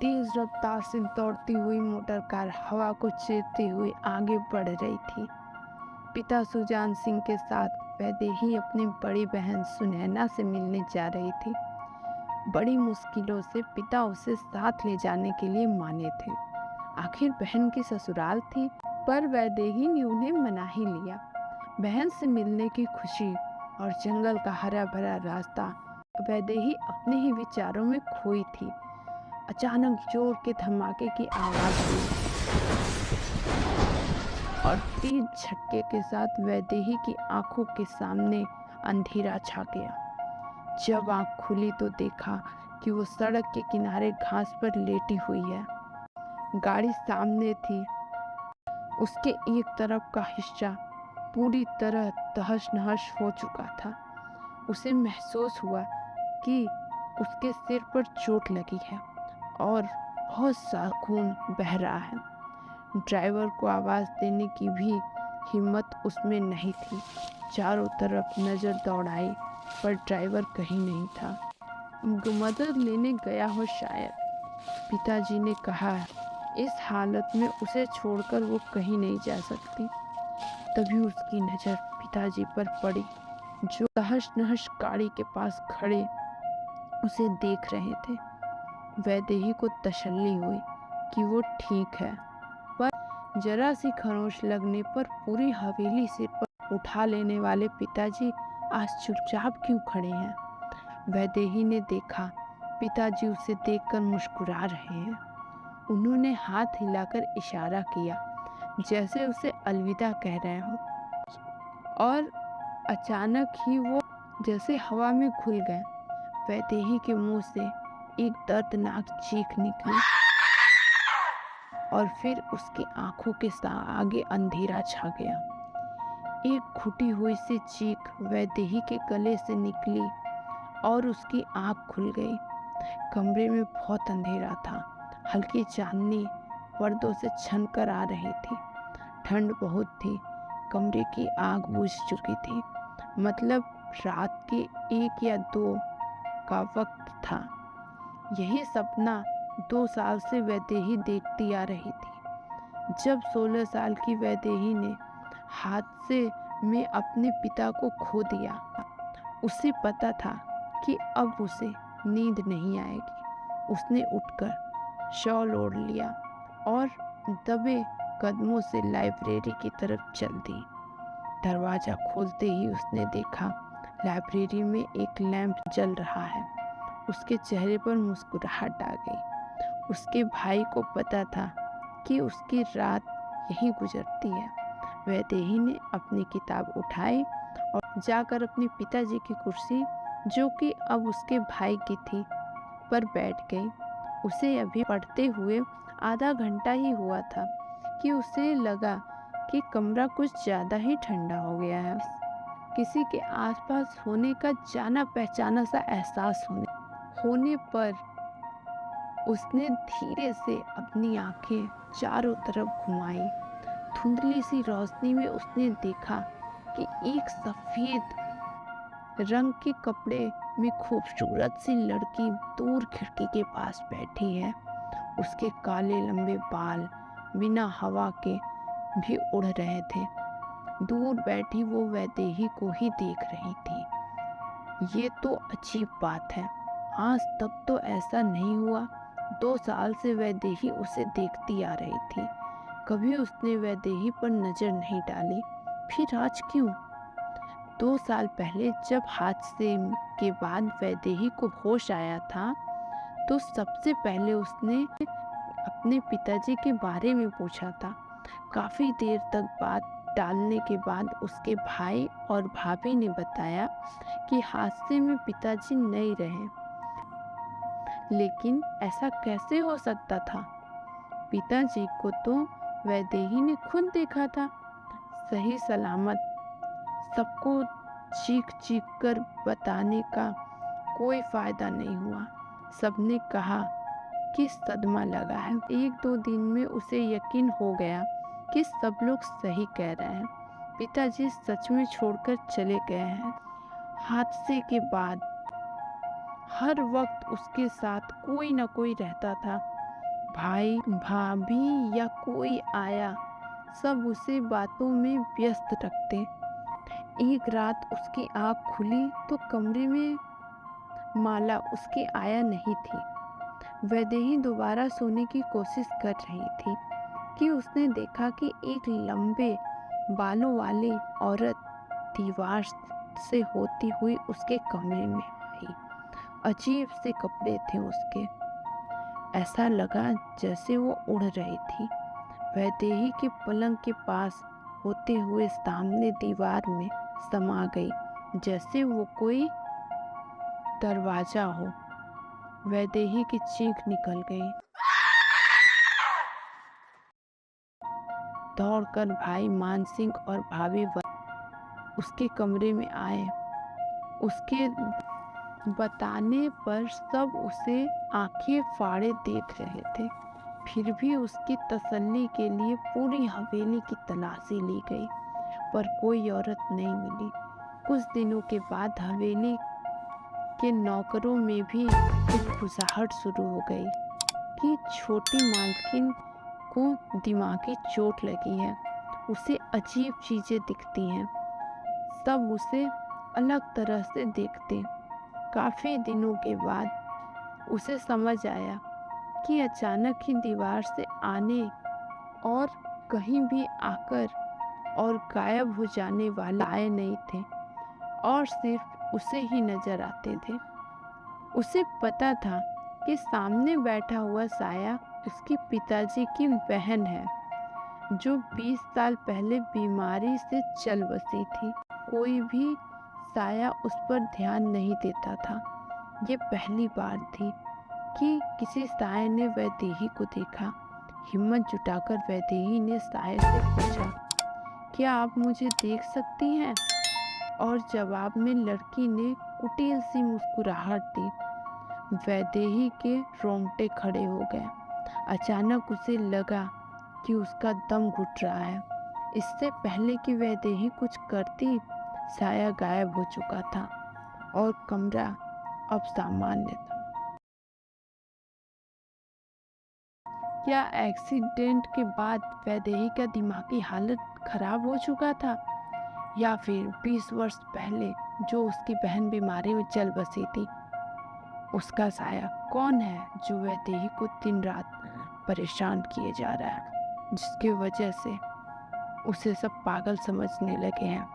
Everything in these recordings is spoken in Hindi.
तेज रफ्तार से दौड़ती हुई मोटर कार हवा को चीरते हुए आगे बढ़ रही थी। पिता सुजान सिंह के साथ वैदेही अपनी बड़ी बहन सुनैना से मिलने जा रही थी। बड़ी मुश्किलों से पिता उसे साथ ले जाने के लिए माने थे। आखिर बहन की ससुराल थी, पर वैदेही ने उन्हें मना ही लिया। बहन से मिलने की खुशी और जंगल का हरा भरा रास्ता, वैदेही अपने ही विचारों में खोई थी। अचानक जोर के धमाके की आवाज हुई और तेज झटके के साथ वैदेही की आंखों के सामने अंधेरा छा गया। जब आंख खुली तो देखा कि वो सड़क के किनारे घास पर लेटी हुई है। गाड़ी सामने थी। उसके एक तरफ का हिस्सा पूरी तरह तहस नहस हो चुका था। उसे महसूस हुआ कि उसके सिर पर चोट लगी है और बहुत सा खून बह रहा है। ड्राइवर को आवाज़ देने की भी हिम्मत उसमें नहीं थी। चारों तरफ नज़र दौड़ाई, पर ड्राइवर कहीं नहीं था। मदद लेने गया हो शायद, पिताजी ने कहा। इस हालत में उसे छोड़कर वो कहीं नहीं जा सकती। तभी उसकी नज़र पिताजी पर पड़ी, जो तहस नहस गाड़ी के पास खड़े उसे देख रहे थे। वैदेही को तसल्ली हुई कि वो ठीक है, पर जरा सी खरोंच लगने पर पूरी हवेली सिर पर उठा लेने वाले पिताजी आज चुपचाप क्यों खड़े हैं। वैदेही ने देखा, पिताजी उसे देखकर मुस्कुरा रहे हैं। उन्होंने हाथ हिलाकर इशारा किया, जैसे उसे अलविदा कह रहे हो, और अचानक ही वो जैसे हवा में घुल गए। वैदेही के मुंह से एक दर्दनाक चीख निकली और फिर उसकी आंखों के आगे अंधेरा छा गया। एक घुटी हुई सी चीख वैदेही के गले से निकली और उसकी आंख खुल गई। कमरे में बहुत अंधेरा था। हल्की चांदनी पर्दों से छनकर आ रही थी। ठंड बहुत थी। कमरे की आग बुझ चुकी थी। मतलब रात के 1 या 2 का वक्त था। यही सपना 2 साल से वैदेही देखती आ रही थी। जब 16 साल की वैदेही ने हादसे में अपने पिता को खो दिया, उसे पता था कि अब उसे नींद नहीं आएगी। उसने उठकर शॉल ओढ़ लिया और दबे कदमों से लाइब्रेरी की तरफ चल दी। दरवाज़ा खोलते ही उसने देखा, लाइब्रेरी में एक लैंप जल रहा है। उसके चेहरे पर मुस्कुराहट आ गई। उसके भाई को पता था कि उसकी रात यहीं गुजरती है। वैदेही ने अपनी किताब उठाई और जाकर अपने पिताजी की कुर्सी, जो कि अब उसके भाई की थी, पर बैठ गई। उसे अभी पढ़ते हुए आधा घंटा ही हुआ था कि उसे लगा कि कमरा कुछ ज़्यादा ही ठंडा हो गया है। किसी के आसपास होने का जाना पहचाना सा एहसास होने पर उसने धीरे से अपनी आंखें चारों तरफ घुमाई। धुंधली सी रोशनी में उसने देखा कि एक सफ़ेद रंग के कपड़े में खूबसूरत सी लड़की दूर खिड़की के पास बैठी है। उसके काले लंबे बाल बिना हवा के भी उड़ रहे थे। दूर बैठी वो वैदेही को ही देख रही थी। ये तो अजीब बात है, आज तक तो ऐसा नहीं हुआ। 2 साल से वैदेही उसे देखती आ रही थी। कभी उसने वैदेही पर नजर नहीं डाली, फिर आज क्यों? 2 साल पहले जब हादसे के बाद वैदेही को होश आया था, तो सबसे पहले उसने अपने पिताजी के बारे में पूछा था। काफ़ी देर तक बात टालने के बाद उसके भाई और भाभी ने बताया कि हादसे में पिताजी नहीं रहे। लेकिन ऐसा कैसे हो सकता था? पिताजी को तो वैदेही ने खुद देखा था, सही सलामत। सबको चीख चीख कर बताने का कोई फायदा नहीं हुआ। सबने कहा कि सदमा लगा है। 1-2 दिन में उसे यकीन हो गया कि सब लोग सही कह रहे हैं। पिताजी सच में छोड़कर चले गए हैं। हादसे के बाद हर वक्त उसके साथ कोई ना कोई रहता था। भाई भाभी या कोई आया, सब उसे बातों में व्यस्त रखते। एक रात उसकी आँख खुली तो कमरे में माला उसके आया नहीं थी। वैदेही दोबारा सोने की कोशिश कर रही थी कि उसने देखा कि एक लंबे बालों वाली औरत दीवार से होती हुई उसके कमरे में आई। अजीब से कपड़े थे उसके, ऐसा लगा जैसे वो उड़ रही थी। वैदेही के पलंग के पास होते हुए सामने दीवार में समा गई, जैसे वो कोई दरवाजा हो। वैदेही की चीख निकल गई। दौड़कर भाई मानसिंह और भाभी उसके कमरे में आए। उसके बताने पर सब उसे आंखें फाड़े देख रहे थे। फिर भी उसकी तसल्ली के लिए पूरी हवेली की तलाशी ली गई, पर कोई औरत नहीं मिली। कुछ दिनों के बाद हवेली के नौकरों में भी एक खुजाहट शुरू हो गई कि छोटी मालकिन को दिमागी चोट लगी है, उसे अजीब चीजें दिखती हैं, सब उसे अलग तरह से देखते। काफी दिनों के बाद उसे समझ आया कि अचानक ही दीवार से आने और कहीं भी आकर और गायब हो जाने वाले आए नहीं थे और सिर्फ उसे ही नजर आते थे। उसे पता था कि सामने बैठा हुआ साया उसके पिताजी की बहन है, जो 20 साल पहले बीमारी से चल बसी थी। कोई भी साया उस पर ध्यान नहीं देता था। ये पहली बार थी कि किसी साये ने वैदेही को देखा। हिम्मत जुटाकर वैदेही ने साये से पूछा, क्या आप मुझे देख सकती हैं? और जवाब में लड़की ने कुटिल सी मुस्कुराहट दी। वैदेही के रोंगटे खड़े हो गए। अचानक उसे लगा कि उसका दम घुट रहा है। इससे पहले कि वैदेही कुछ करती, साया गायब हो चुका था और कमरा अब सामान्य था। क्या एक्सीडेंट के बाद वैदेही का दिमागी हालत खराब हो चुका था, या फिर 20 वर्ष पहले जो उसकी बहन बीमारी में चल बसी थी, उसका साया कौन है जो वैदेही को दिन रात परेशान किए जा रहा है, जिसकी वजह से उसे सब पागल समझने लगे हैं?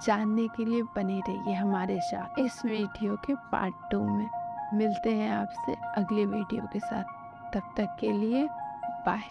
जानने के लिए बने रहिए हमारे साथ इस वीडियो के पार्ट 2 में। मिलते हैं आपसे अगले वीडियो के साथ। तब तक के लिए बाय।